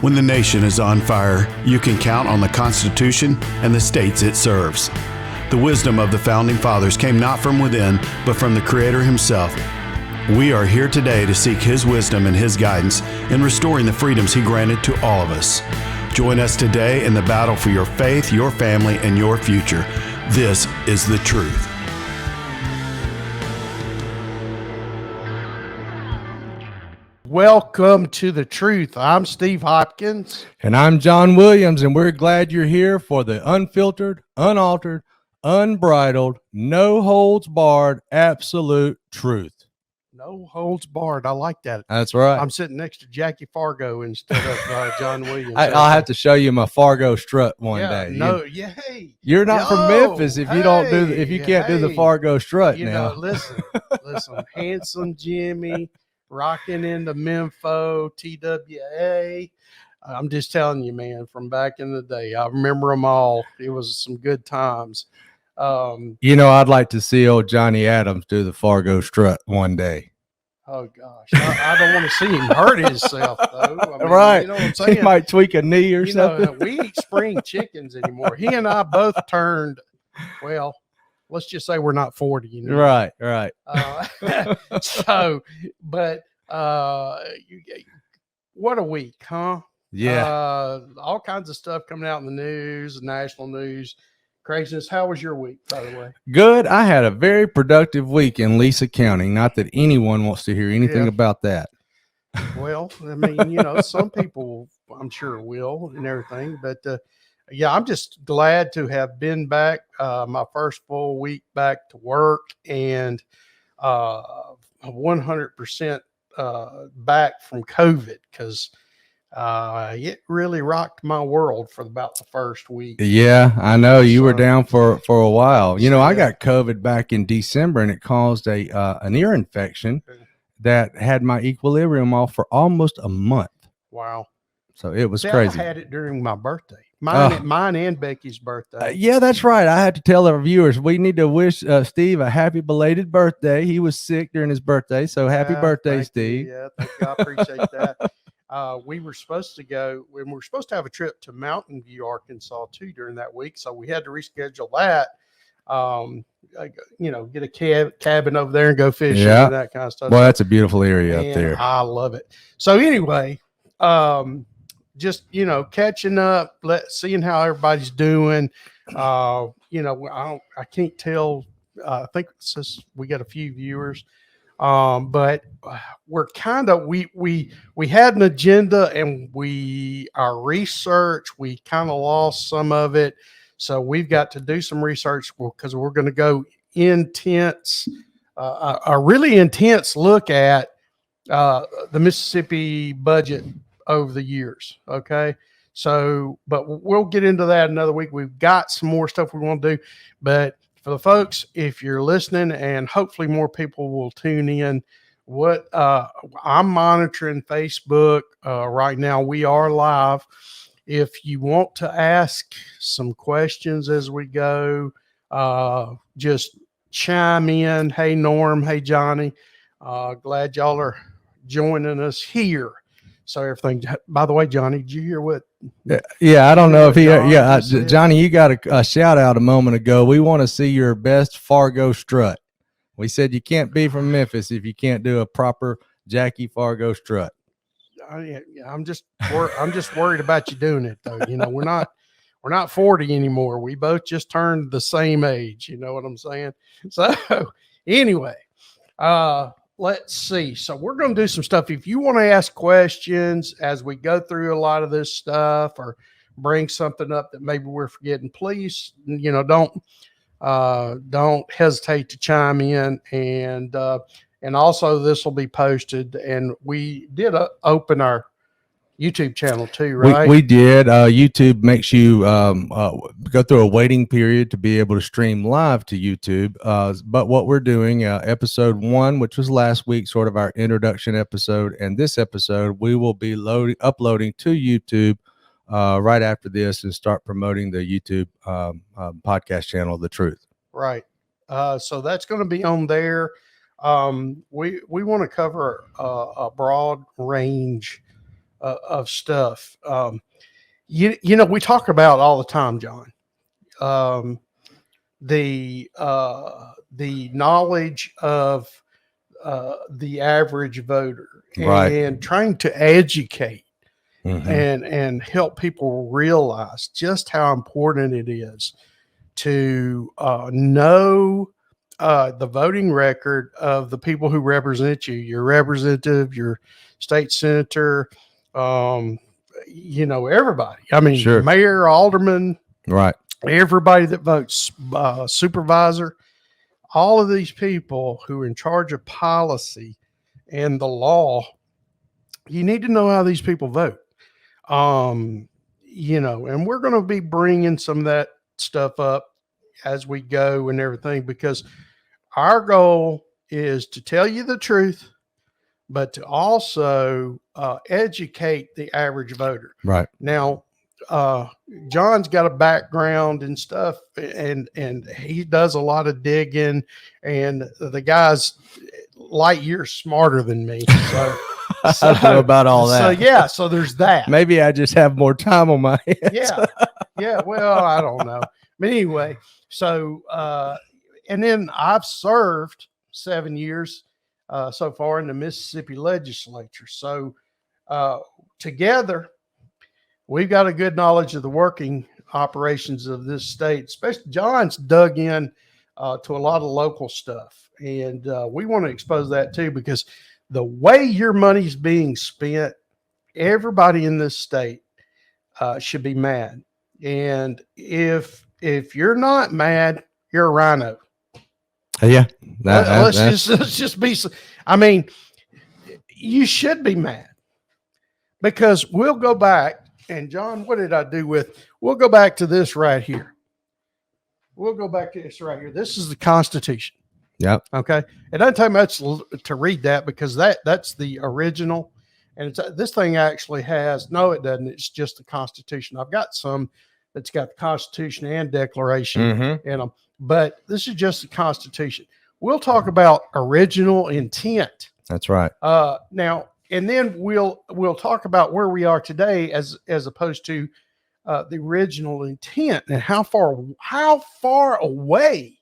When the nation is on fire, you can count on the Constitution and the states it serves. The wisdom of the Founding Fathers came not from within, but from the Creator Himself. We are here today to seek His wisdom and His guidance in restoring the freedoms He granted to all of us. Join us today in the battle for your faith, your family, and your future. This is the truth. Welcome to The Truth. I'm Steve Hopkins. And I'm John Williams, and we're glad you're here for the unfiltered, unaltered, unbridled, no holds barred, absolute truth. No holds barred. I like that. That's right. I'm sitting next to Jackie Fargo instead of John Williams. I'll have to show you my Fargo strut one day. Hey, you're not from Memphis if you don't do can't do the Fargo strut now. Listen, handsome Jimmy. Rocking into Memphis, TWA. I'm just telling you, man, from back in the day, I remember them all. It was some good times. I'd like to see old Johnny Adams do the Fargo strut one day. Oh, gosh. I don't want to see him hurt himself, though. I mean, right. You know what I'm saying? He might tweak a knee or something. We eat spring chickens anymore. He and I both turned, well, let's just say we're not 40. Right. What a week, huh? Yeah. All kinds of stuff coming out in the news, national news, craziness. How was your week, by the way? Good. I had a very productive week in Lisa County. Not that anyone wants to hear anything about that. Well, I mean, some people I'm sure will and everything, but I'm just glad to have been back, my first full week back to work, and 100% back from COVID, because it really rocked my world for about the first week. Yeah, I know you were down for a while. I got COVID back in December, and it caused an ear infection that had my equilibrium off for almost a month. Wow. So it was crazy. I had it during my birthday. Mine and Becky's birthday. Yeah, that's right. I had to tell our viewers we need to wish Steve a happy belated birthday. He was sick during his birthday, so happy birthday, Steve. Yeah, thank you. I appreciate that. We were supposed to go, and we were supposed to have a trip to Mountain View, Arkansas, too, during that week, so we had to reschedule that. Get a cabin over there and go fishing and that kind of stuff. Well, that's a beautiful area up there. I love it. So anyway, just catching up, seeing how everybody's doing. I can't tell. I think it says we got a few viewers, but we're kind of we had an agenda, and our research, we kind of lost some of it. So we've got to do some research because we're going to go a really intense look at the Mississippi budget over the years. Okay. So, but we'll get into that another week. We've got some more stuff we want to do, but for the folks, if you're listening, and hopefully more people will tune in, I'm monitoring Facebook right now. We are live. If you want to ask some questions as we go, just chime in. Hey, Norm. Hey, Johnny. Glad y'all are joining us here. So everything. By the way, Johnny, did you hear what? Yeah, I don't know if Johnny, you got a shout out a moment ago. We want to see your best Fargo strut. We said you can't be from Memphis if you can't do a proper Jackie Fargo strut. I'm just worried about you doing it, though. We're not 40 anymore. We both just turned the same age. You know what I'm saying? So anyway, let's see. So we're going to do some stuff. If you want to ask questions as we go through a lot of this stuff, or bring something up that maybe we're forgetting, please, don't hesitate to chime in. And also this will be posted, and we did open our YouTube channel too, right? We did. YouTube makes you go through a waiting period to be able to stream live to YouTube. But what we're doing, episode 1, which was last week, sort of our introduction episode, and this episode, we will be uploading to YouTube right after this, and start promoting the YouTube podcast channel, The Truth. Right. So that's going to be on there. We want to cover a broad range of stuff. You know, we talk about all the time, John, the knowledge of the average voter, Right. and trying to educate Mhm. and help people realize just how important it is to know the voting record of the people who represent you, your representative, your state senator, you know, everybody. I mean, Sure. mayor, alderman, Right. everybody that votes, supervisor, all of these people who are in charge of policy and the law. You need to know how these people vote. You know, and we're going to be bringing some of that stuff up as we go and everything, because our goal is to tell you the truth, but to also educate the average voter. Right. Now, John's got a background and stuff, and he does a lot of digging, and the guy's light years smarter than me. So, I don't know about all that. So yeah, so there's that. Maybe I just have more time on my hands. Yeah. Well, I don't know. But anyway, so and then I've served 7 years so far in the Mississippi legislature. So together, we've got a good knowledge of the working operations of this state. Especially John's dug in to a lot of local stuff, and we want to expose that too, because the way your money's being spent, everybody in this state should be mad. And if you're not mad, you're a rhino. Yeah. Let's just be. I mean, you should be mad, because we'll go back. And John, what did I do with? We'll go back to this right here. We'll go back to this right here. This is the Constitution. Yep. Okay. It doesn't take much to read that, because that's the original. And it's, this thing actually has, no, it doesn't. It's just the Constitution. I've got some that's got the Constitution and Declaration in them, but this is just the Constitution. We'll talk about original intent. That's right. Now, and then we'll talk about where we are today as opposed to the original intent, and how far away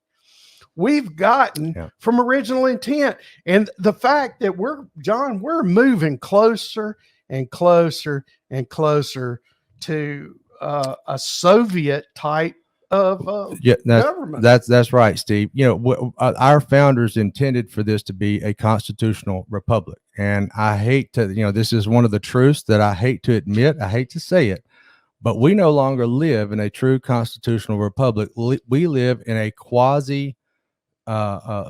we've gotten from original intent. And the fact that we're moving closer and closer and closer to a Soviet type of government. That's right, Steve. You know, our founders intended for this to be a constitutional republic. And I hate to, you know, this is one of the truths that I hate to admit. I hate to say it, but we no longer live in a true constitutional republic. We live in a quasi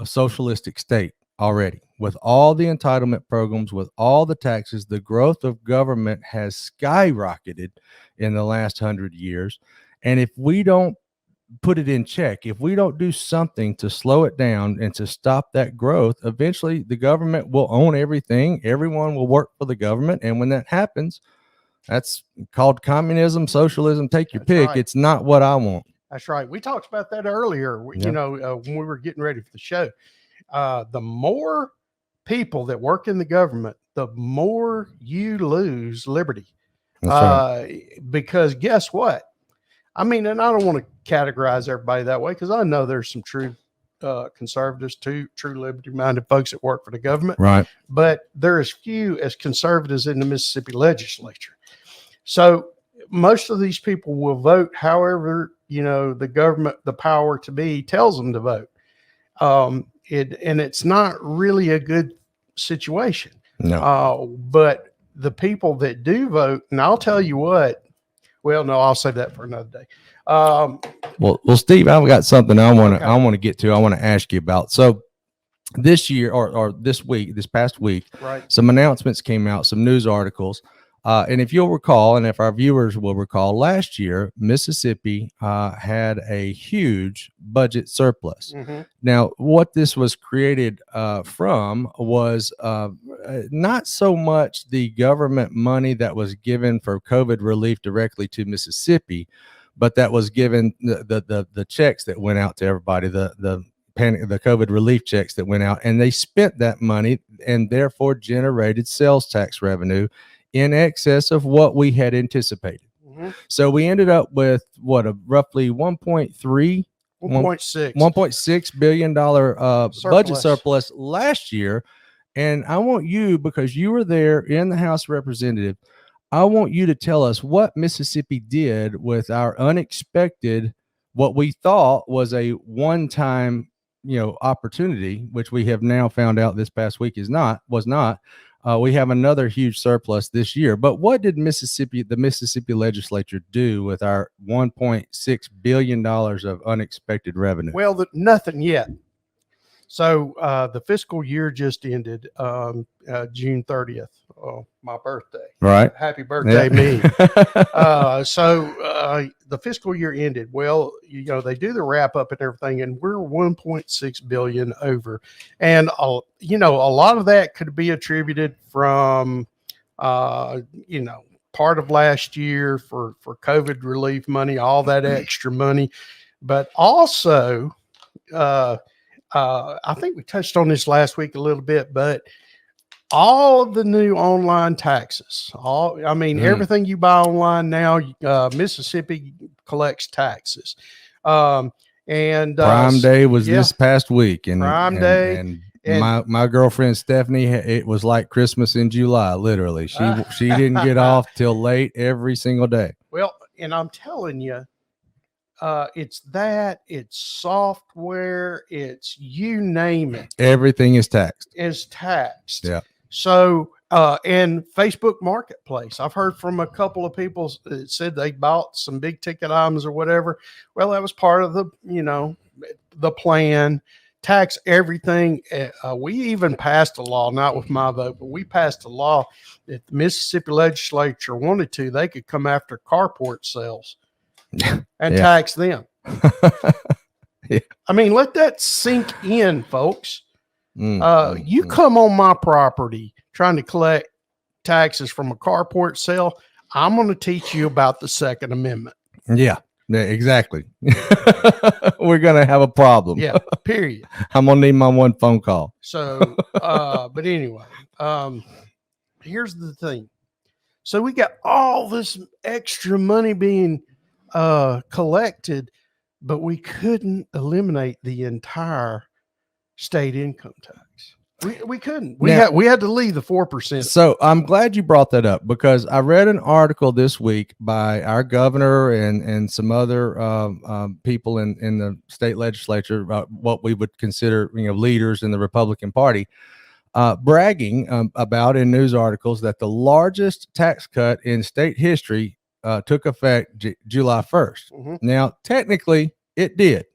socialistic state already, with all the entitlement programs, with all the taxes. The growth of government has skyrocketed in the last 100 years. And if we don't put it in check, if we don't do something to slow it down and to stop that growth, eventually the government will own everything. Everyone will work for the government. And when that happens, that's called communism, socialism, take your pick. Right. It's not what I want. That's right. We talked about that earlier, you know, when we were getting ready for the show. The more people that work in the government, the more you lose liberty. Right. Because guess what? I mean, and I don't want to categorize everybody that way, because I know there's some true conservatives, true liberty-minded folks that work for the government. Right. But there is few as conservatives in the Mississippi legislature. So most of these people will vote however, you know, the government, the power to be, tells them to vote. And it's not really a good situation. No. But the people that do vote, and I'll tell you what, well, no, I'll save that for another day. Well, Steve, I've got something I want to get to. I want to ask you about. So this year or this past week, right, some announcements came out, some news articles. And if you'll recall, and if our viewers will recall, last year, Mississippi had a huge budget surplus. Mm-hmm. Now, what this was created from was not so much the government money that was given for COVID relief directly to Mississippi, but that was given the checks that went out to everybody, the COVID relief checks that went out, and they spent that money and therefore generated sales tax revenue in excess of what we had anticipated. So we ended up with what, a roughly 1.3 $1.6 billion budget surplus last year. And I want you, because you were there in the House of Representatives, I want you to tell us what Mississippi did with our unexpected, what we thought was a one-time, opportunity, which we have now found out this past week was not. We have another huge surplus this year. But what did the Mississippi legislature do with our $1.6 billion of unexpected revenue? Well, nothing yet. So the fiscal year just ended June 30th. Oh, my birthday. Right. Happy birthday, me. So the fiscal year ended. Well, they do the wrap up and everything, and we're 1.6 billion over. And, a lot of that could be attributed from, part of last year for COVID relief money, all that extra money. But also, I think we touched on this last week a little bit, but all of the new online taxes, everything you buy online now, Mississippi collects taxes. And Prime Day was this past week, and Prime Day, and my girlfriend Stephanie, it was like Christmas in July. Literally, she didn't get off till late every single day. Well, and I'm telling you, it's software, it's you name it. Everything is taxed. Yeah. So, and Facebook Marketplace, I've heard from a couple of people that said they bought some big ticket items or whatever. Well, that was part of the plan. Tax everything. We even passed a law, not with my vote, but we passed a law that the Mississippi legislature wanted to, they could come after carport sales and tax them. Let that sink in, folks. You come on my property trying to collect taxes from a carport sale, I'm going to teach you about the Second Amendment. Yeah, exactly. We're going to have a problem. Yeah, period. I'm going to need my one phone call. So, but anyway, here's the thing. So we got all this extra money being collected, but we couldn't eliminate the entire state income tax. We couldn't. We had to leave the 4%. So I'm glad you brought that up, because I read an article this week by our governor and some other people in the state legislature about what we would consider leaders in the Republican Party, bragging about in news articles that the largest tax cut in state history took effect July 1st. Now, technically, it did,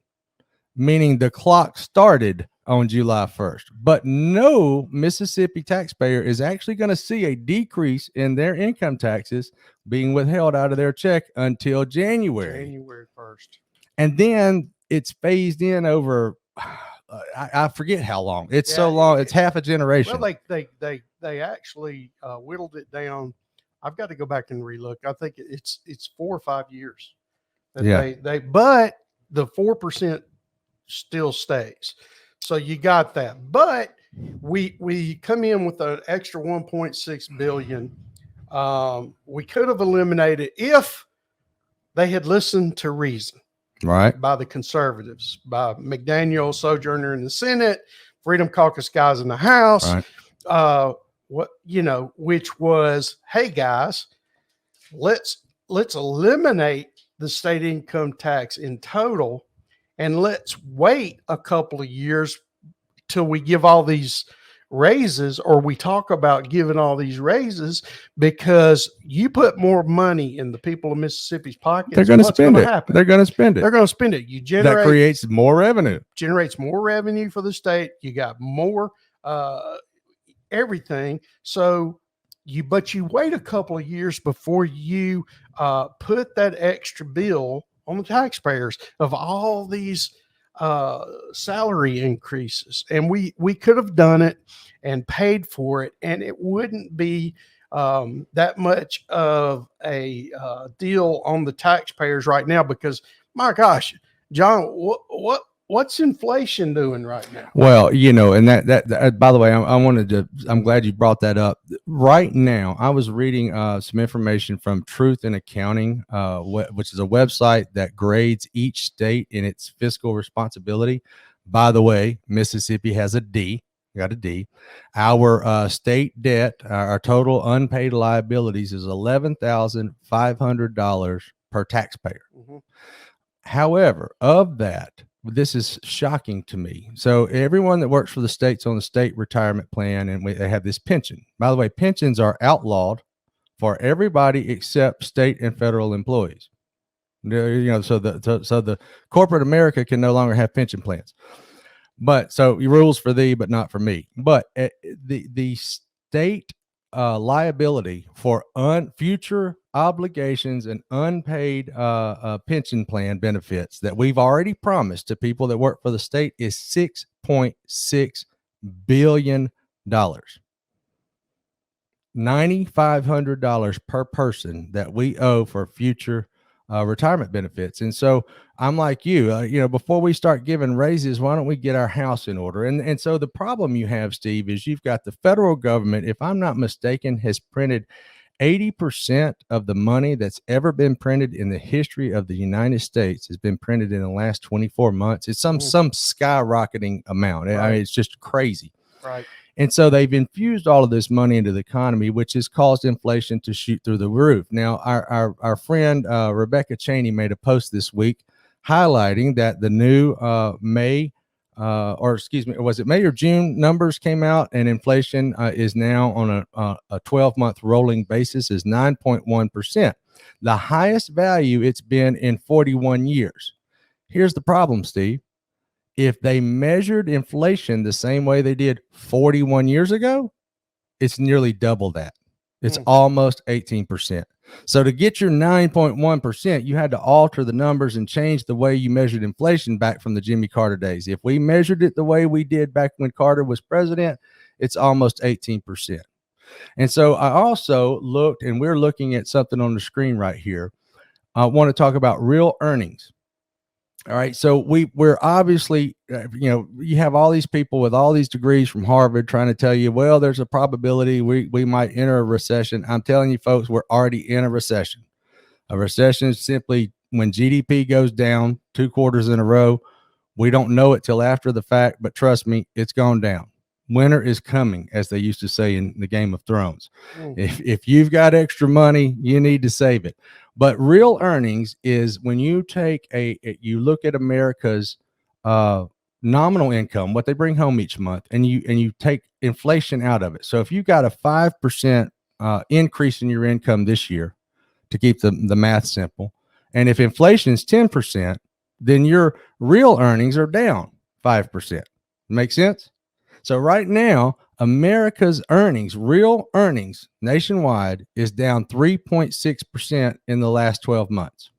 meaning the clock started on July 1st. But no Mississippi taxpayer is actually going to see a decrease in their income taxes being withheld out of their check until January 1st. And then it's phased in over, I forget how long. It's so long. It's half a generation. Well, they actually whittled it down. I've got to go back and relook. I think it's 4 or 5 years. But the 4% still stays. So you got that. But we come in with an extra 1.6 billion. We could have eliminated if they had listened to reason. Right. By the conservatives, by McDaniel, Sojourner in the Senate, Freedom Caucus guys in the House. Right. Which was, hey guys, let's eliminate the state income tax in total, and let's wait a couple of years till we give all these raises, or we talk about giving all these raises, because you put more money in the people of Mississippi's pockets. They're going to spend it. They're going to spend it. They're going to spend it. That creates more revenue. Generates more revenue for the state. You got more everything. So you wait a couple of years before you put that extra bill on the taxpayers of all these salary increases. And we could have done it and paid for it, and it wouldn't be that much of a deal on the taxpayers right now, because my gosh, John, what's inflation doing right now? Well, and that by the way, I'm glad you brought that up. Right now, I was reading some information from Truth in Accounting, which is a website that grades each state in its fiscal responsibility. By the way, Mississippi has a D. Got a D. Our state debt, our total unpaid liabilities is $11,500 per taxpayer. Mm-hmm. However, of that, this is shocking to me. So everyone that works for the state's on the state retirement plan, and they have this pension. By the way, pensions are outlawed for everybody except state and federal employees. So the corporate America can no longer have pension plans. But so rules for thee, but not for me. But the state liability for future obligations and unpaid pension plan benefits that we've already promised to people that work for the state is $6.6 billion. $9,500 per person that we owe for future retirement benefits. And so I'm like you, before we start giving raises, why don't we get our house in order? And so the problem you have, Steve, is you've got the federal government, if I'm not mistaken, has printed 80% of the money that's ever been printed in the history of the United States has been printed in the last 24 months. It's some skyrocketing amount. Right. I mean, it's just crazy. Right. And so they've infused all of this money into the economy, which has caused inflation to shoot through the roof. Now, our friend Rebecca Cheney made a post this week highlighting that the new May or June numbers came out, and inflation is now on a 12-month rolling basis is 9.1%, the highest value it's been in 41 years. Here's the problem, Steve. If they measured inflation the same way they did 41 years ago, it's nearly double that. It's almost 18%. So to get your 9.1%, you had to alter the numbers and change the way you measured inflation back from the Jimmy Carter days. If we measured it the way we did back when Carter was president, it's almost 18%. And so I also looked, and we're looking at something on the screen right here. I want to talk about real earnings. All right. So we're obviously, you have all these people with all these degrees from Harvard trying to tell you, well, there's a probability we might enter a recession. I'm telling you, folks, we're already in a recession. A recession is simply when GDP goes down 2 quarters in a row. We don't know it till after the fact, but trust me, it's gone down. Winter is coming, as they used to say in the Game of Thrones. If you've got extra money, you need to save it. But real earnings is when you take you look at America's nominal income, what they bring home each month, and you take inflation out of it. So if you got a 5% increase in your income this year, to keep the math simple, and if inflation is 10%, then your real earnings are down 5%. Make sense? So right now, America's earnings, real earnings nationwide, is down 3.6% in the last 12 months.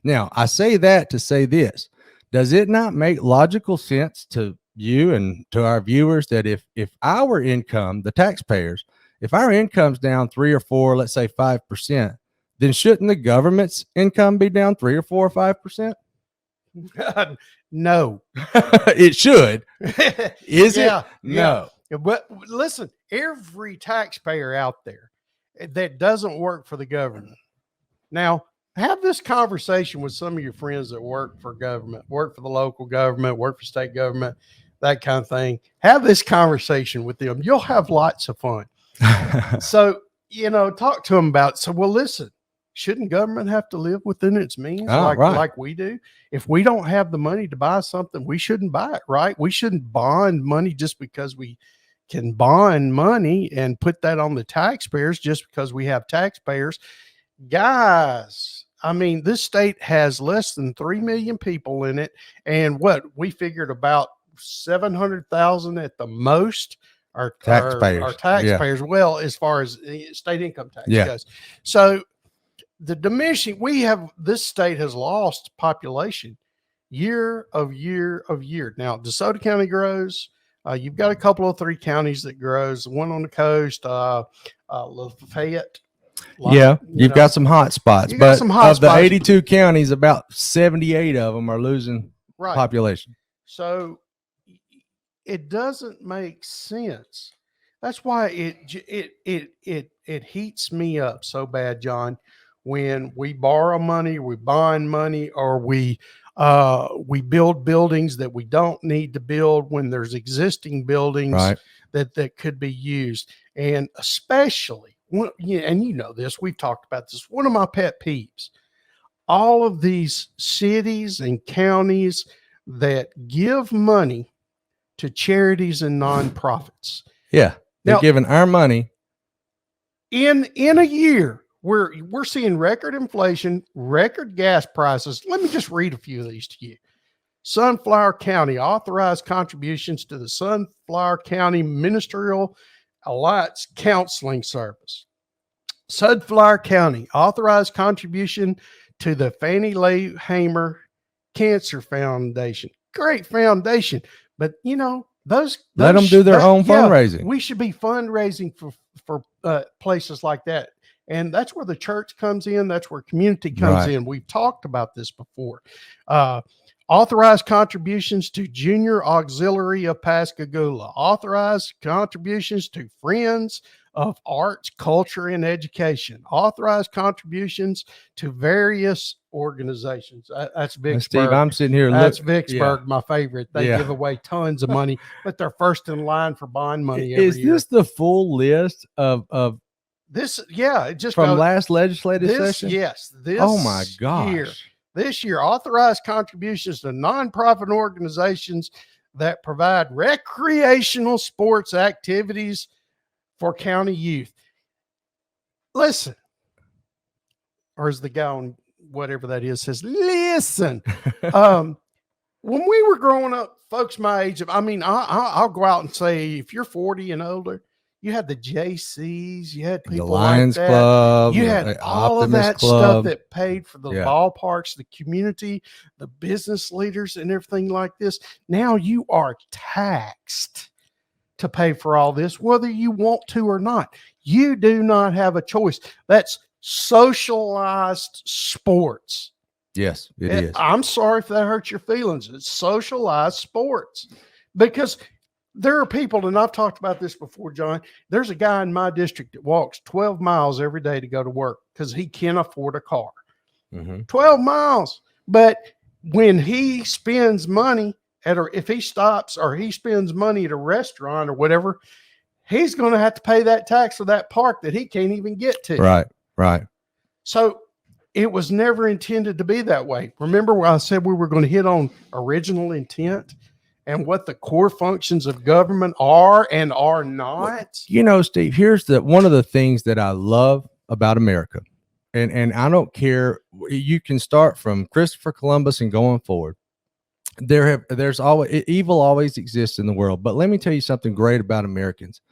Now, I say that to say this. Does it not make logical sense to you and to our viewers that if our income, the taxpayers, if our income's down 3 or 4, let's say 5%, then shouldn't the government's income be down 3 or 4 or 5%? No. It should. Is it? No. But listen, every taxpayer out there that doesn't work for the government. Now, have this conversation with some of your friends that work for government, work for the local government, work for state government, that kind of thing. Have this conversation with them. You'll have lots of fun. So, talk to them about, well, listen, shouldn't government have to live within its means like we do? If we don't have the money to buy something, we shouldn't buy it, right? We shouldn't bond money just because we can bond money and put that on the taxpayers just because we have taxpayers. Guys, I mean, this state has less than 3 million people in it. And we figured about 700,000 at the most are taxpayers. Our taxpayers. Yeah. Well, as far as state income tax goes. So the diminishing, this state has lost population year of year of year. Now, DeSoto County grows. You've got a couple of 3 counties that grows. One on the coast, Lafayette. You've got some hot spots, but of the 82 counties, about 78 of them are losing population. So it doesn't make sense. That's why it heats me up so bad, John, when we borrow money, we bond money, or we build buildings that we don't need to build when there's existing buildings Right. that could be used. And especially and you know this, we've talked about this. One of my pet peeves, all of these cities and counties that give money to charities and nonprofits. Yeah. They're Now, giving our money. in a year, we're seeing record inflation, record gas prices. Let me just read a few of these to you. Sunflower County authorized contributions to the Sunflower County Ministerial Alliance Counseling Service. Sunflower County authorized contribution to the Fannie Lay Hamer Cancer Foundation. Great foundation, but you know, Let them do their own fundraising. We should be fundraising for places like that. And that's where the church comes in. That's where community comes in. We've talked about this before. Authorized contributions to Junior Auxiliary of Pascagoula. Authorized contributions to Friends of Arts, Culture, and Education. Authorized contributions to various organizations. That's Vicksburg. Steve, I'm sitting here. That's Vicksburg, my favorite. They give away tons of money, but they're first in line for bond money every year. Is this the full list of this? Yeah, it just from goes, last legislative session? Yes. Oh my gosh. This year, authorized contributions to nonprofit organizations that provide recreational sports activities for county youth. Listen, or as the guy on whatever that is says, listen. When we were growing up, folks my age, I'll go out and say, if you're 40 and older, you had the JCs, you had people the Lions like that. Club, you had all of that stuff that paid for the ballparks, the community, the business leaders, and everything like this. Now you are taxed to pay for all this, whether you want to or not. You do not have a choice. That's socialized sports. Yes, it is. I'm sorry if that hurts your feelings. It's socialized sports, because there are people, and I've talked about this before, John. There's a guy in my district that walks 12 miles every day to go to work because he can't afford a car. 12 miles. But when he spends money if he stops or he spends money at a restaurant or whatever, he's going to have to pay that tax for that park that he can't even get to. Right. So it was never intended to be that way. Remember where I said we were going to hit on original intent and what the core functions of government are and are not? You know, Steve, here's one of the things that I love about America. And I don't care. You can start from Christopher Columbus and going forward. There's always evil always exists in the world. But let me tell you something great about Americans.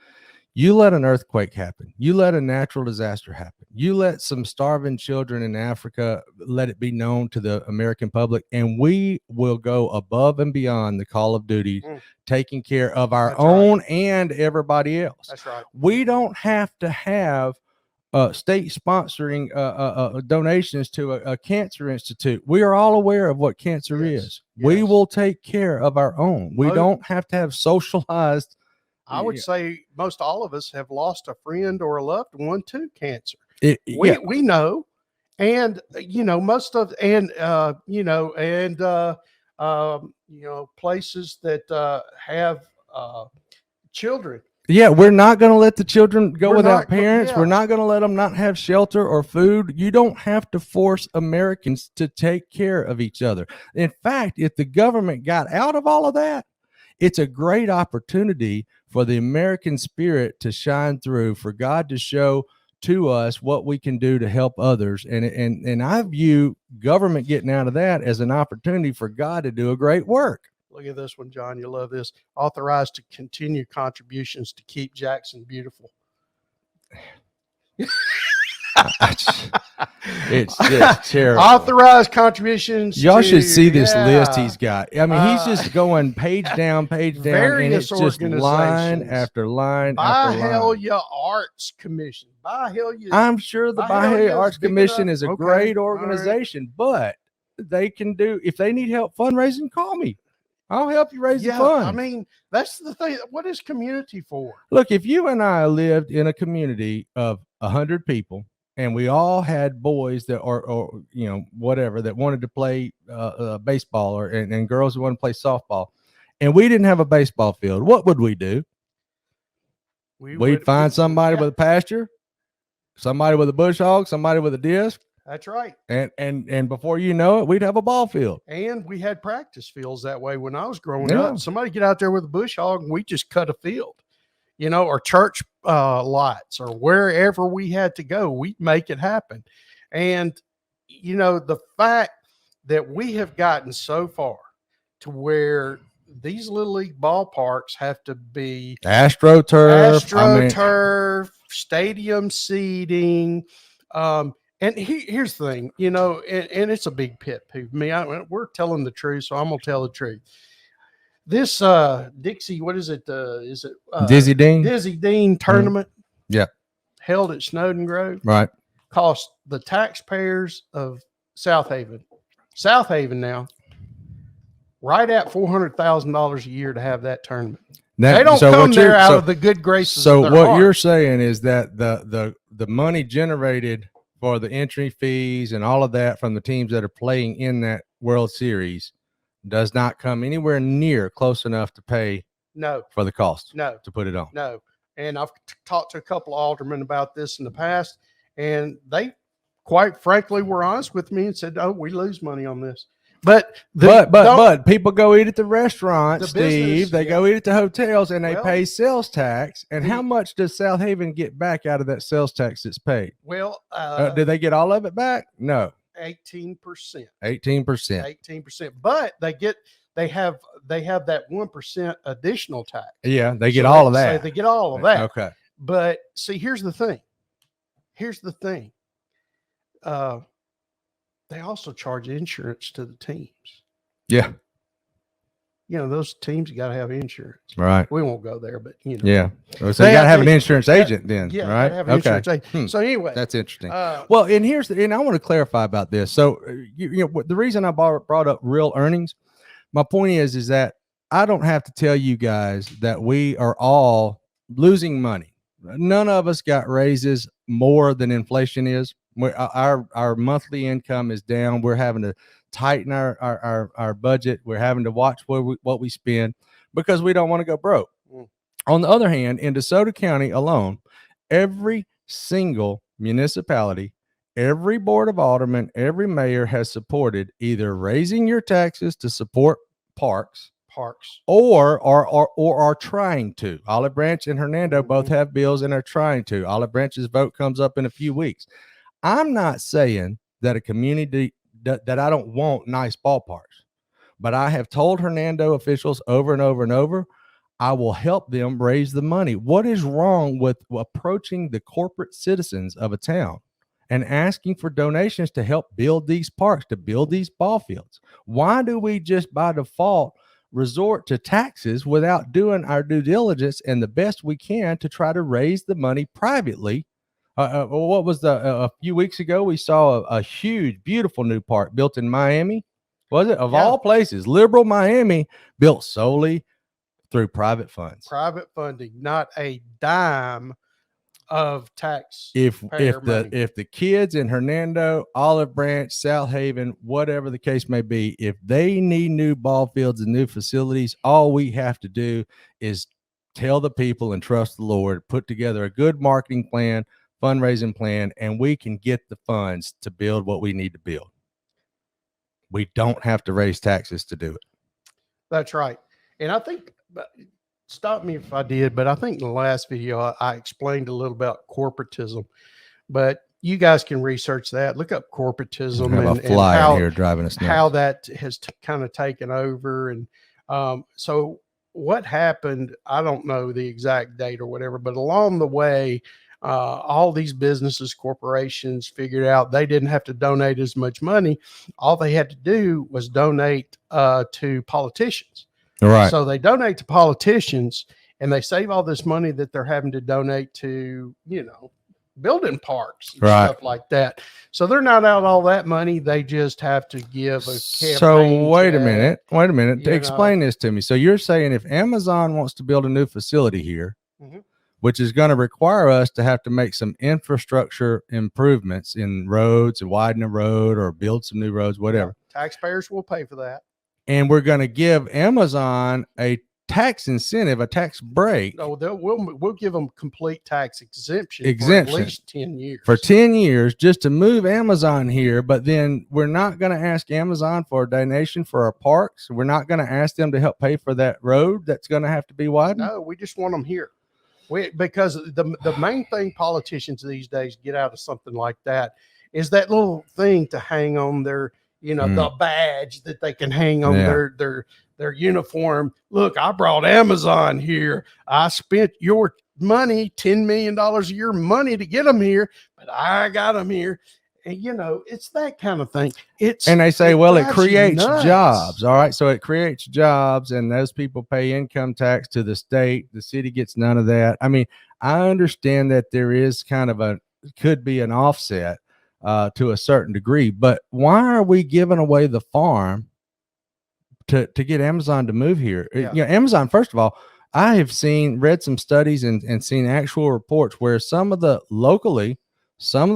You let an earthquake happen. You let a natural disaster happen. You let some starving children in Africa, let it be known to the American public, and we will go above and beyond the call of duty, taking care of our own and everybody else. That's right. We don't have to have state sponsoring donations to a cancer institute. We are all aware of what cancer is. We will take care of our own. We don't have to have socialized. I would say most all of us have lost a friend or a loved one to cancer. We know, and most of places that have children. Yeah, we're not going to let the children go without parents. We're not going to let them not have shelter or food. You don't have to force Americans to take care of each other. In fact, if the government got out of all of that, it's a great opportunity for the American spirit to shine through, for God to show to us what we can do to help others. And I view government getting out of that as an opportunity for God to do a great work. Look at this one, John. You love this. Authorized to continue contributions to keep Jackson beautiful. It's just terrible. Authorized contributions. Y'all should see this list he's got. I mean, he's just going page down, and it's just line after line after line. Byhalia Arts Commission. I'm sure the Byhalia Arts Commission is a great organization, but they can do, if they need help fundraising, call me. I'll help you raise the Yeah, funds. I mean, that's the thing. What is community for? Look, if you and I lived in a community of 100 people and we all had boys that or you know, whatever, that wanted to play baseball and girls who wanted to play softball, and we didn't have a baseball field, what would we do? We'd find somebody with a pasture, somebody with a bush hog, somebody with a disc. That's right. And before you know it, we'd have a ball field. And we had practice fields that way when I was growing up. Somebody get out there with a bush hog and we just cut a field, you know, or church lots or wherever we had to go, we'd make it happen. And, you know, the fact that we have gotten so far to where these little league ballparks have to be AstroTurf, stadium seating, and here's the thing, you know, and it's a big pet peeve of me. We're telling the truth, so I'm gonna tell the truth. This Dixie, what is it? Is it Dizzy Dean tournament? Yeah, held at Snowden Grove. Right. Cost the taxpayers of South Haven now right at $400,000 a year to have that tournament. They don't come there out of the good graces. So of their what heart. you're saying is that the money generated for the entry fees and all of that from the teams that are playing in that World Series does not come anywhere near close enough to pay for the cost to put it on. No. And I've talked to a couple of aldermen about this in the past, and they quite frankly were honest with me and said, "Oh, we lose money on this." But people go eat at the restaurant, Steve. They go eat at the hotels, and they pay sales tax. And how much does South Haven get back out of that sales tax that's paid? Well, did they get all of it back? No, 18%. 18%. But they have that 1% additional tax. Yeah, they get all of that. So they get all of that. Okay. But see, here's the thing. They also charge insurance to the teams. Yeah. You know, those teams got to have insurance. Right. We won't go there, but you know. Yeah. So you got to have an insurance agent then, right? Have an insurance agent. So anyway. That's interesting. Well, and I want to clarify about this. So, you know, the reason I brought up real earnings, my point is that I don't have to tell you guys that we are all losing money. None of us got raises more than inflation is. Our monthly income is down. We're having to tighten our budget. We're having to watch what we spend because we don't want to go broke. On the other hand, in DeSoto County alone, every single municipality, every board of aldermen, every mayor has supported either raising your taxes to support parks or are trying to. Olive Branch and Hernando both have bills and are trying to. Olive Branch's vote comes up in a few weeks. I'm not saying that a community that I don't want nice ballparks, but I have told Hernando officials over and over and over, I will help them raise the money. What is wrong with approaching the corporate citizens of a town and asking for donations to help build these parks, to build these ball fields? Why do we just by default resort to taxes without doing our due diligence and the best we can to try to raise the money privately? What was a few weeks ago, we saw a huge, beautiful new park built in Miami. Was it? Of all places, liberal Miami, built solely through private funds. Private funding, not a dime of tax. If the kids in Hernando, Olive Branch, South Haven, whatever the case may be, if they need new ball fields and new facilities, all we have to do is tell the people and trust the Lord, put together a good marketing plan, fundraising plan, and we can get the funds to build what we need to build. We don't have to raise taxes to do it. That's right. And I think, stop me if I did, but I think in the last video I explained a little about corporatism, but you guys can research that. Look up corporatism and how, here driving us nuts. How that has kind of taken over. And so what happened, I don't know the exact date or whatever, but along the way, all these businesses, corporations figured out they didn't have to donate as much money. All they had to do was donate to politicians. Right. So they donate to politicians and they save all this money that they're having to donate to, you know, building parks and Right. stuff like that. So they're not out all that money. They just have to give a campaign. So wait a check, minute. you Explain this to me. So you're saying if Amazon wants to build a new facility here, Mhm. which is going to require us to have to make some infrastructure improvements in roads and widen a road or build some new roads, whatever. Taxpayers will pay for that. And we're going to give Amazon a tax incentive, a tax break No, we'll give them complete tax exemption for at least 10 years. for 10 years just to move Amazon here. But then we're not going to ask Amazon for a donation for our parks. We're not going to ask them to help pay for that road that's going to have to be widened. No, we just want them here. Because the main thing politicians these days get out of something like that is that little thing to hang on their, the badge that they can hang on their uniform. Look, I brought Amazon here. I spent your money, $10 million a year money to get them here, but I got them here. And, it's that kind of thing. And they say, well, it creates nuts. jobs. All right. So it creates jobs and those people pay income tax to the state. The city gets none of that. I mean, I understand that there is kind of could be an offset to a certain degree, but why are we giving away the farm to get Amazon to move here? Yeah. Amazon, first of all, I have read some studies and seen actual reports where some of the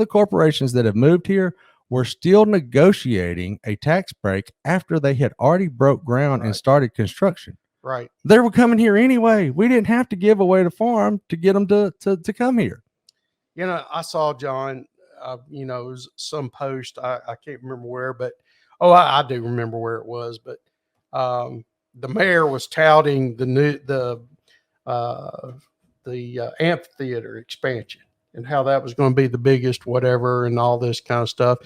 corporations that have moved here were still negotiating a tax break after they had already broke ground and started construction. Right. They were coming here anyway. We didn't have to give away the farm to get them to come here. I saw, John, it was some post. I can't remember where, but I do remember where it was. But the mayor was touting the amphitheater expansion and how that was going to be the biggest whatever and all this kind of stuff.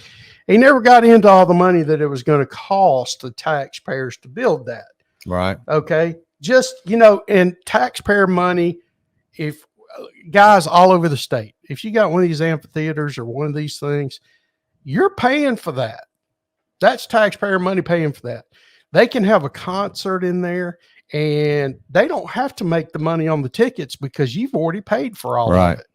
He never got into all the money that it was going to cost the taxpayers to build that. Right. Okay. Just, in taxpayer money, if guys all over the state, if you got one of these amphitheaters or one of these things, you're paying for that. That's taxpayer money paying for that. They can have a concert in there and they don't have to make the money on the tickets because you've already paid for all of it.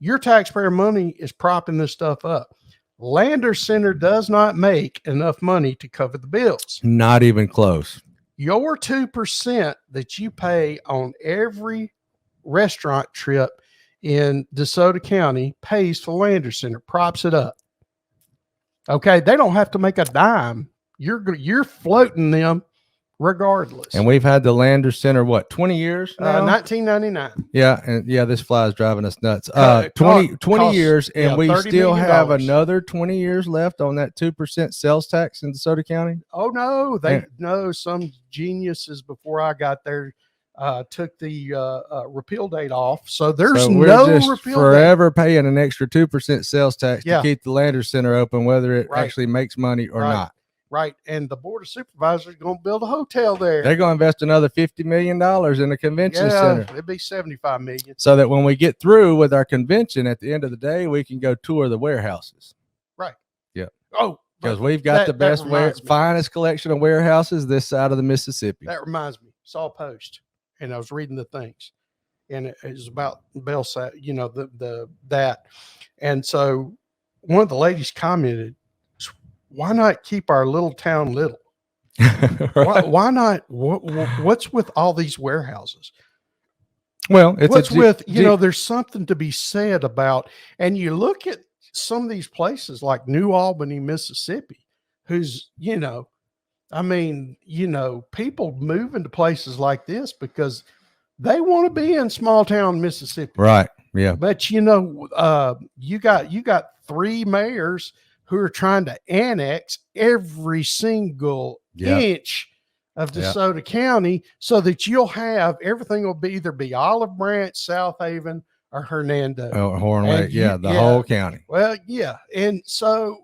Your taxpayer money is propping this stuff up. Landers Center does not make enough money to cover the bills. Not even close. Your 2% that you pay on every restaurant trip in DeSoto County pays for Landers Center, props it up. Okay, they don't have to make a dime. You're floating them regardless. And we've had the Landers Center, 20 years now? 1999. Yeah, and this fly is driving us nuts. 20 years, and we still have another 20 years left on that 2% sales tax in DeSoto County. Oh no, some geniuses before I got there took the repeal date off, so there's no repeal forever date. Paying an extra 2% sales tax to keep the Landers Center open, whether it actually makes money or not. Right, and the board of supervisors going to build a hotel there. They're going to invest another $50 million in a convention center. It'd be $75 million. So that when we get through with our convention at the end of the day, we can go tour the warehouses. Right. Yeah. Oh, because we've got the best, finest collection of warehouses this side of the Mississippi. That reminds me. Saw a post, and I was reading the things, and it was about Bellsat, that, and so one of the ladies commented, why not keep our little town little? Right. Why not? What's with all these warehouses? Well, there's something to be said about, and you look at some of these places like New Albany, Mississippi, who's, people move into places like this because they want to be in small town Mississippi. Right. Yeah. But, you got 3 mayors who are trying to annex every single inch of DeSoto County so that you'll have everything will either be Olive Branch, South Haven, or Hernando. Oh, Horn, the whole county. Well, yeah. And so,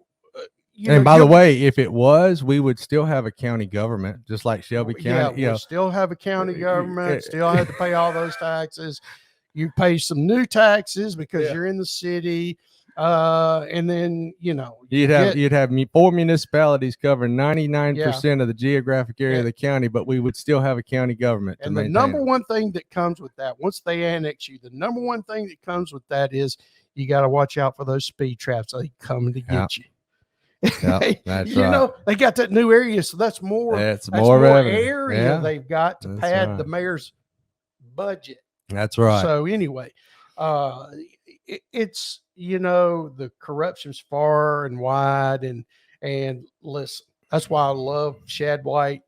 by the way, if it was, we would still have a county government, just like Shelby County. Yeah, we still have a county government, still have to pay all those taxes. You pay some new taxes because you're in the city. And then, you'd have 4 municipalities covering 99% of the geographic area of the county, but we would still have a county government. And the number one thing that comes with that, once they annex you, the number one thing that comes with that is you got to watch out for those speed traps. They coming to get you. Yep, that's you right. know, they got that new area, so that's more revenue. area they've got to pad the mayor's budget. That's right. So anyway, it's, you know, the corruption's far and wide, and listen, that's why I love Shad White,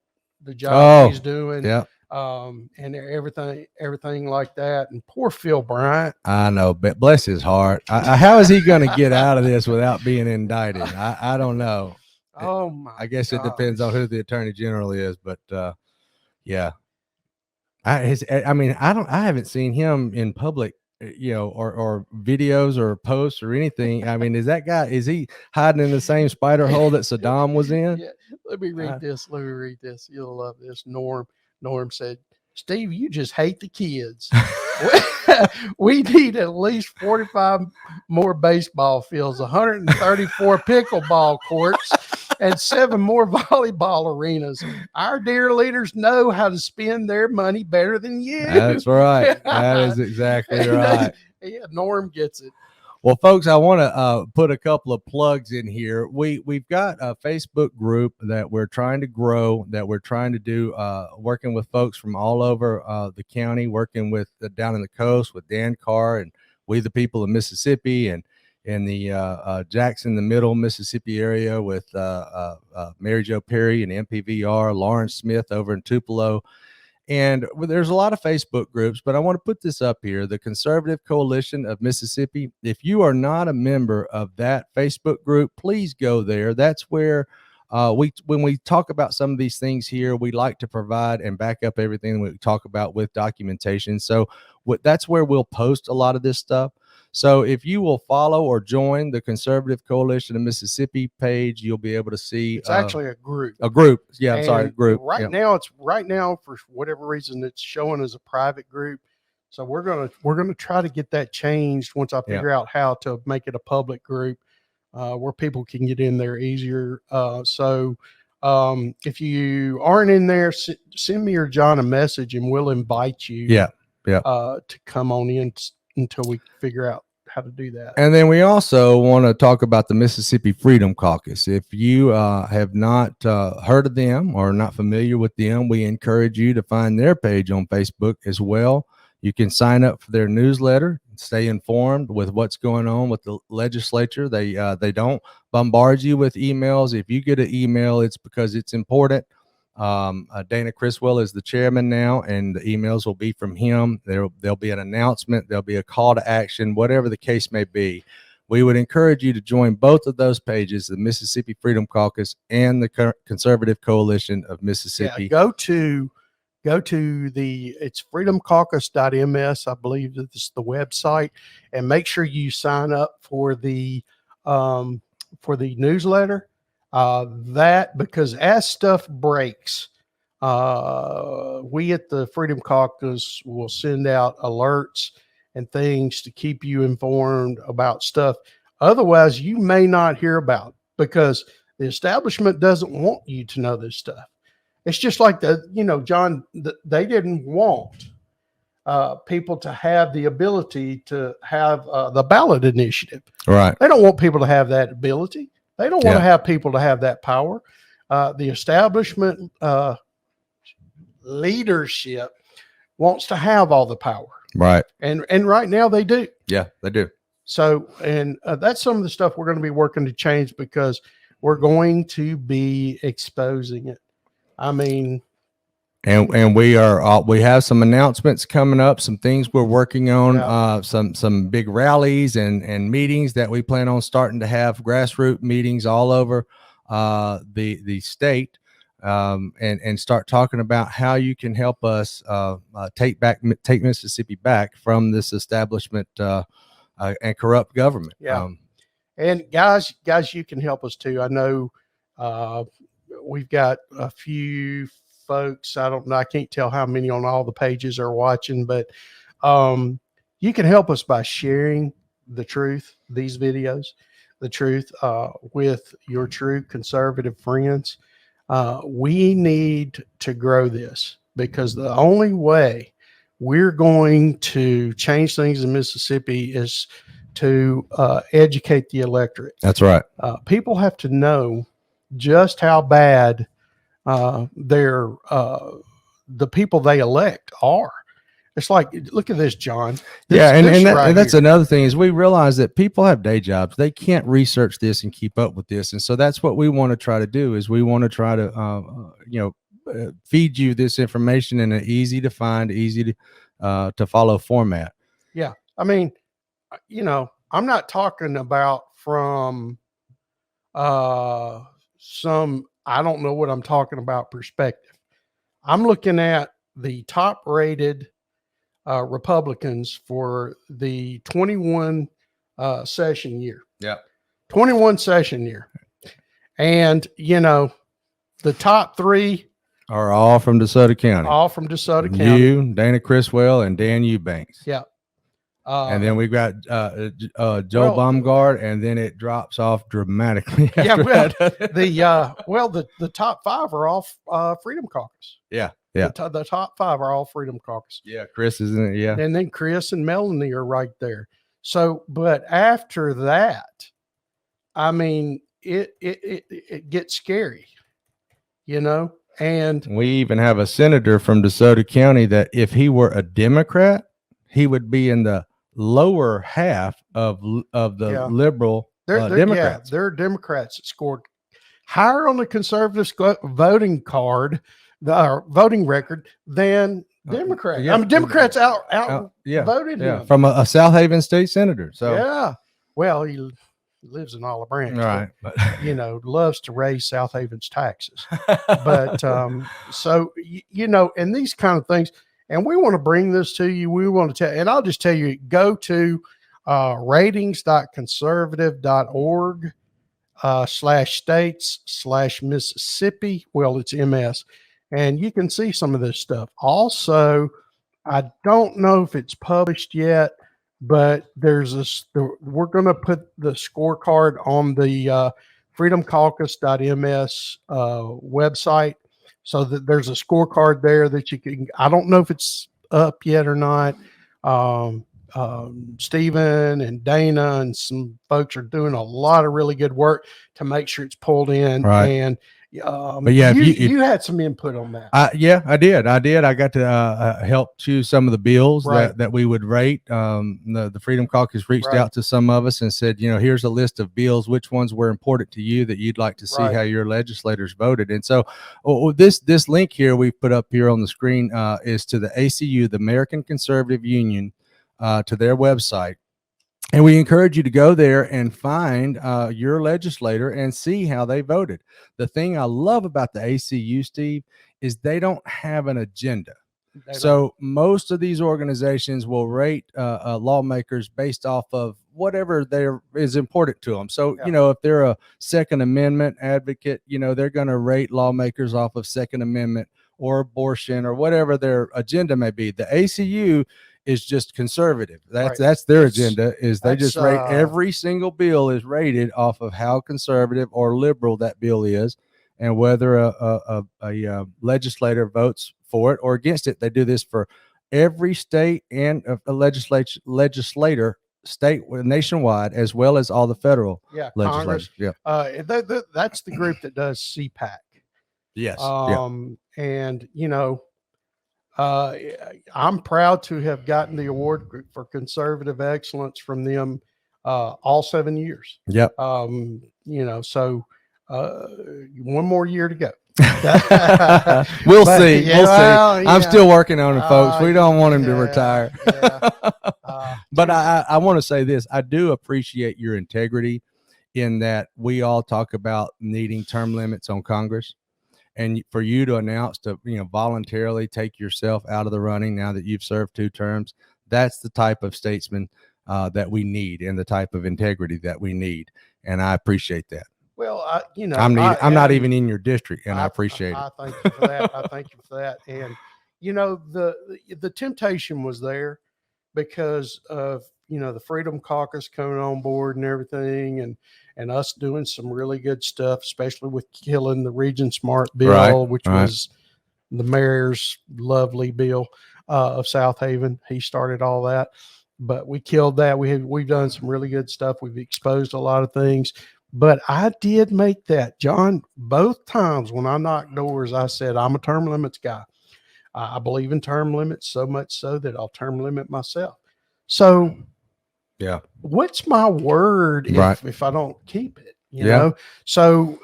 the job he's doing. Yeah. And everything like that. And poor Phil Bryant. I know, but bless his heart. How is he going to get out of this without being indicted? I don't know. Oh my! I guess it depends on who the attorney general is, but yeah. I haven't seen him in public, you know, or videos or posts or anything. I mean, is he hiding in the same spider hole that Saddam was in? Yeah. Let me read this. You'll love this. Norm said, "Steve, you just hate the kids. We need at least 45 more baseball fields, 134 pickleball courts, and 7 more volleyball arenas. Our dear leaders know how to spend their money better than you." That's right. That is exactly right. Yeah, Norm gets it. Well, folks, I want to put a couple of plugs in here. We've got a Facebook group that we're trying to grow, that we're trying to do, working with folks from all over the county, working with down in the coast with Dan Carr and We the People of Mississippi, and in the Jackson, the Middle Mississippi area with Mary Jo Perry and MPVR, Lawrence Smith over in Tupelo. And there's a lot of Facebook groups, but I want to put this up here, the Conservative Coalition of Mississippi. If you are not a member of that Facebook group, please go there. That's where when we talk about some of these things here, we like to provide and back up everything we talk about with documentation. So that's where we'll post a lot of this stuff. So if you will follow or join the Conservative Coalition of Mississippi page, you'll be able to see. It's actually a group. A group. Yeah, I'm sorry, group. Right now, for whatever reason, it's showing as a private group. So we're gonna try to get that changed once I figure out how to make it a public group, where people can get in there easier. So if you aren't in there, send me or John a message, and we'll invite you. To come on in until we figure out how to do that. And then we also want to talk about the Mississippi Freedom Caucus. If you have not heard of them or not familiar with them, we encourage you to find their page on Facebook as well. You can sign up for their newsletter, stay informed with what's going on with the legislature. They don't bombard you with emails. If you get an email, it's because it's important. Dana Criswell is the chairman now, and the emails will be from him. There'll be an announcement. There'll be a call to action, whatever the case may be. We would encourage you to join both of those pages, the Mississippi Freedom Caucus and the Conservative Coalition of Mississippi. Yeah, go to it's freedomcaucus.ms. I believe that this is the website, and make sure you sign up for the newsletter. Because as stuff breaks, we at the Freedom Caucus will send out alerts and things to keep you informed about stuff otherwise you may not hear about, because the establishment doesn't want you to know this stuff. It's just like John, they didn't want people to have the ability to have the ballot initiative. Right. They don't want people to have that ability. They don't want to have people to have that power. The establishment leadership wants to have all the power. Right. And right now they do. Yeah, they do. So, and that's some of the stuff we're going to be working to change, because we're going to be exposing it. I mean, and we have some announcements coming up, some things we're working on, some big rallies and meetings that we plan on starting to have, grassroots meetings all over the state, and start talking about how you can help us take Mississippi back from this establishment and corrupt government. And guys, you can help us too. I know we've got a few folks. I don't know. I can't tell how many on all the pages are watching, but you can help us by sharing these videos, with your true conservative friends. We need to grow this, because the only way we're going to change things in Mississippi is to educate the electorate. That's right. People have to know just how bad the people they elect are. It's like, look at this, John. And that's another thing is we realize that people have day jobs. They can't research this and keep up with this. And so that's what we want to try to do is we want to try to, feed you this information in an easy to find, easy to follow format. Yeah. I mean, I'm not talking about from some, I don't know what I'm talking about perspective. I'm looking at the top rated Republicans for the 21 session year. Yeah. 21 session year. And, the top three are all from DeSoto County. All from DeSoto County. You, Dana Criswell, and Dan Eubanks. Yeah. And then we've got Joe Baumgart, and then it drops off dramatically. Yeah, That. the top five are all Freedom Caucus. Yeah, yeah. The top five are all Freedom Caucus. Yeah, Chris is in it. Yeah, and then Chris and Melanie are right there. So, but after that, I mean, it gets scary, And we even have a senator from DeSoto County that if he were a Democrat, he would be in the lower half of the liberal Democrats. Yeah, there are Democrats that scored higher on the conservative voting card, the voting record than Democrats. Yeah. Democrats out voted him from a South Haven state senator. So yeah, well, he lives in Olive Branch, right? But loves to raise South Haven's taxes. But so and these kind of things. And we want to bring this to you. We want to tell, and I'll just tell you, go to ratings.conservative.org /states/Mississippi. Well, it's MS. And you can see some of this stuff. Also, I don't know if it's published yet, but we're going to put the scorecard on the freedomcaucus.ms website. So that there's a scorecard there that you can, I don't know if it's up yet or not. Stephen and Dana and some folks are doing a lot of really good work to make sure it's pulled in. Right. And, but yeah, you had some input on that. Yeah, I did. I got to help choose some of the bills that we would rate. The Freedom Caucus reached out to some of us and said, here's a list of bills. Which ones were important to you that you'd like to see how your legislators voted? And so this link here we put up here on the screen is to the ACU, the American Conservative Union, to their website. And we encourage you to go there and find your legislator and see how they voted. The thing I love about the ACU, Steve, is they don't have an agenda. So most of these organizations will rate lawmakers based off of whatever is important to them. So, if they're a Second Amendment advocate, they're going to rate lawmakers off of Second Amendment or abortion or whatever their agenda may be. The ACU is just conservative. That's their agenda. Is they just rate every single bill is rated off of how conservative or liberal that bill is, and whether a legislator votes for it or against it. They do this for every state and a legislator nationwide, as well as all the federal legislators. Congress. That's the group that does CPAC. Yes. And I'm proud to have gotten the award for conservative excellence from them all 7 years. Yep. So one more year to go. We'll see. We'll see. I'm still working on it, folks. We don't want him to retire. But I want to say this. I do appreciate your integrity in that we all talk about needing term limits on Congress. And for you to announce to, voluntarily take yourself out of the running now that you've served 2 terms, that's the type of statesman that we need and the type of integrity that we need. And I appreciate that. Well, I'm not even in your district, and I appreciate it. I thank you for that. I thank you for that. And, the temptation was there because of, the Freedom Caucus coming on board and everything, and us doing some really good stuff, especially with killing the Region Smart bill, which was the mayor's lovely bill of South Haven. He started all that. but we killed that. We've done some really good stuff. We've exposed a lot of things. But I did make that, John, both times when I knocked doors, I said, I'm a term limits guy. I believe in term limits so much so that I'll term limit myself. So Yeah. what's my word if I don't keep it? You know? So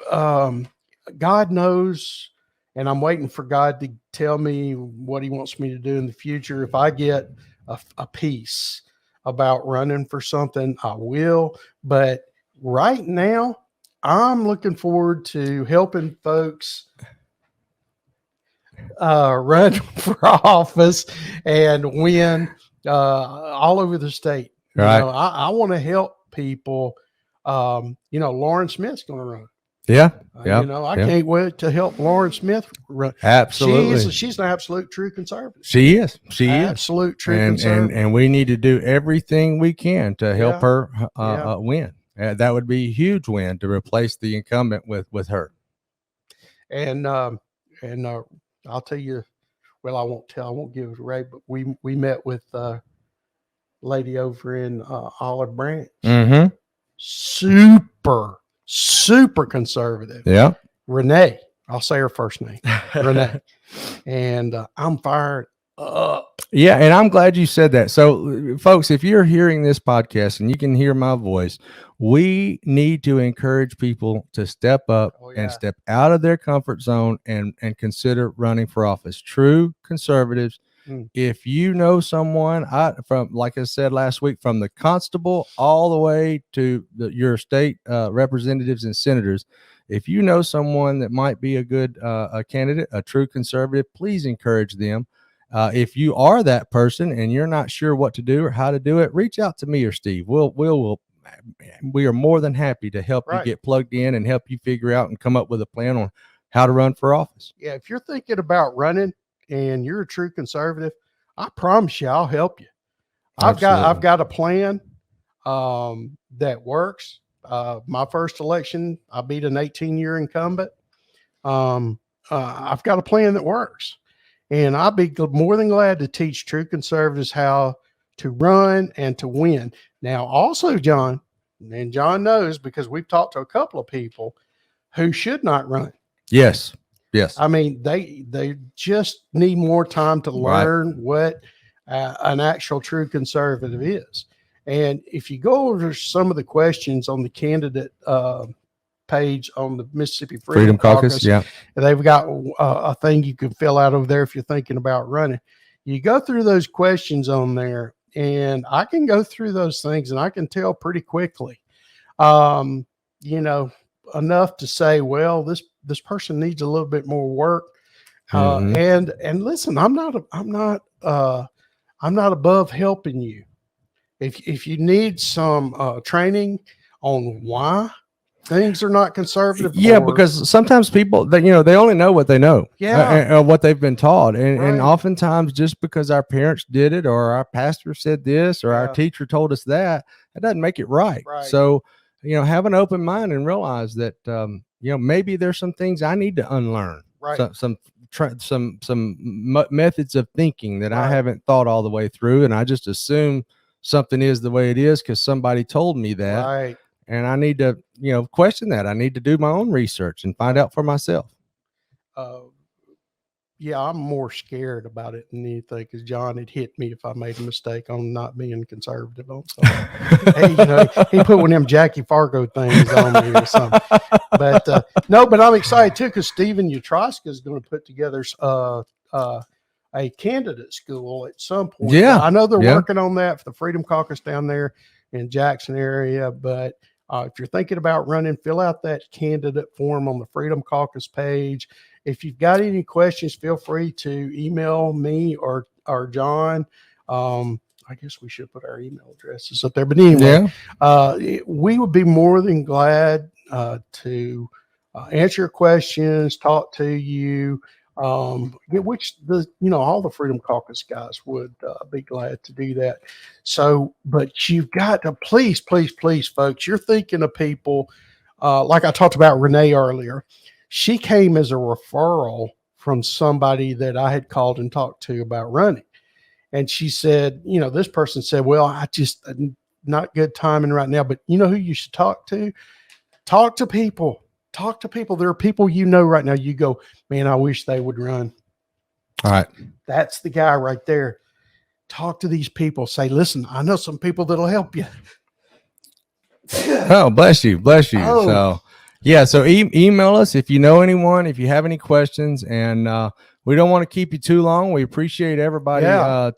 God knows, and I'm waiting for God to tell me what he wants me to do in the future. If I get a piece about running for something, I will. But right now, I'm looking forward to helping folks run for office and win all over the state. Right. You know, I want to help people. You know, Lauren Smith's going to run. Yeah. You know, I can't wait to help Lauren Smith run. Absolutely. She's an absolute true conservative. She is. Absolute true conservative. And we need to do everything we can to help her win. That would be a huge win to replace the incumbent with her. And I'll tell you, well, I won't give it away, but we met with a lady over in Olive Branch. Mm-hmm. Super conservative. Yeah. Renee. I'll say her first name. Renee. And I'm fired up. Yeah, and I'm glad you said that. So, folks, if you're hearing this podcast and you can hear my voice, we need to encourage people to step up and step out of their comfort zone and consider running for office. True conservatives. If you know someone, from like I said last week, from the constable all the way to your state representatives and senators, if you know someone that might be a good candidate, a true conservative, please encourage them. If you are that person and you're not sure what to do or how to do it, reach out to me or Steve. We are more than happy to help you get plugged in and help you figure out and come up with a plan on how to run for office. Yeah, if you're thinking about running and you're a true conservative, I promise you, I'll help you. I've got a plan that works. My first election, I beat an 18-year incumbent. I've got a plan that works, and I'll be more than glad to teach true conservatives how to run and to win. Now, also, John, and John knows because we've talked to a couple of people who should not run. Yes. I mean, they just need more time to learn what an actual true conservative is. And if you go over some of the questions on the candidate page on the Mississippi Freedom Caucus, they've got a thing you can fill out over there if you're thinking about running. You go through those questions on there, and I can go through those things, and I can tell pretty quickly, you know, enough to say, well, this person needs a little bit more work. And listen, I'm not above helping you. If you need some training on why things are not conservative. Because sometimes people they only know what they know, what they've been taught, and oftentimes just because our parents did it or our pastor said this or our teacher told us that doesn't make it right. So have an open mind and realize that maybe there's some things I need to unlearn, some methods of thinking that I haven't thought all the way through, and I just assume something is the way it is because somebody told me that. And I need to, question that. I need to do my own research and find out for myself. I'm more scared about it than anything because John had hit me if I made a mistake on not being conservative on something. He put one of them Jackie Fargo things on me or something. But but I'm excited too because Stephen Utroska is going to put together a candidate school at some point. I know they're working on that for the Freedom Caucus down there in Jackson area, but if you're thinking about running, fill out that candidate form on the Freedom Caucus page. If you've got any questions, feel free to email me or John. I guess we should put our email addresses up there. But anyway, we would be more than glad to answer your questions, talk to you. Which all the Freedom Caucus guys would be glad to do that. So, but you've got to please, folks, you're thinking of people like I talked about Renee earlier. She came as a referral from somebody that I had called and talked to about running. And she said, you know, this person said, well, I just not good timing right now, but you know who you should talk to? Talk to people. Talk to people. There are people you know right now. You go, man, I wish they would run. All right. That's the guy right there. Talk to these people. Say, listen, I know some people that'll help you. Oh, bless you. Bless you. Oh. So, yeah. So email us if you know anyone, if you have any questions, and we don't want to keep you too long. We appreciate everybody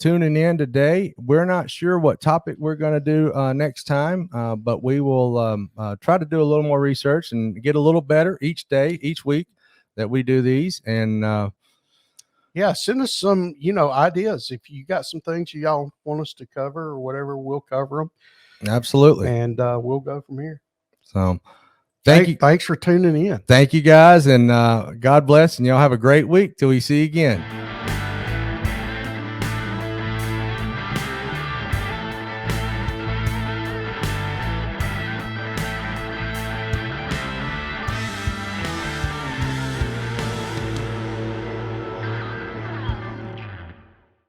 tuning in today. We're not sure what topic we're going to do next time, but we will try to do a little more research and get a little better each day, each week that we do these. And yeah, send us some, you know, ideas. If you got some things y'all want us to cover or whatever, we'll cover them. Absolutely. And we'll go from here. So thank you. Thanks for tuning in. Thank you guys. And God bless. And y'all have a great week till we see you again.